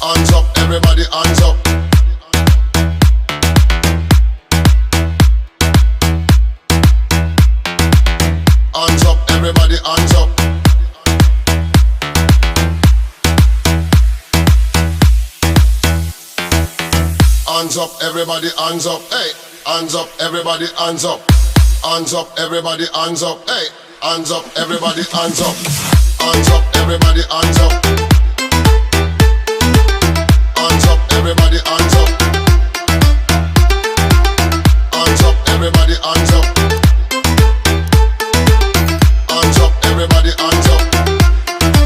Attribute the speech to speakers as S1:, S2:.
S1: Hands up, everybody, hands up. Hands up, everybody, hands up. Hands up, everybody, hands up. Hey, hands up, everybody, hands up. Hands up, everybody, hands up. Hey, hands up, everybody, hands up. Hands up, everybody, hands up.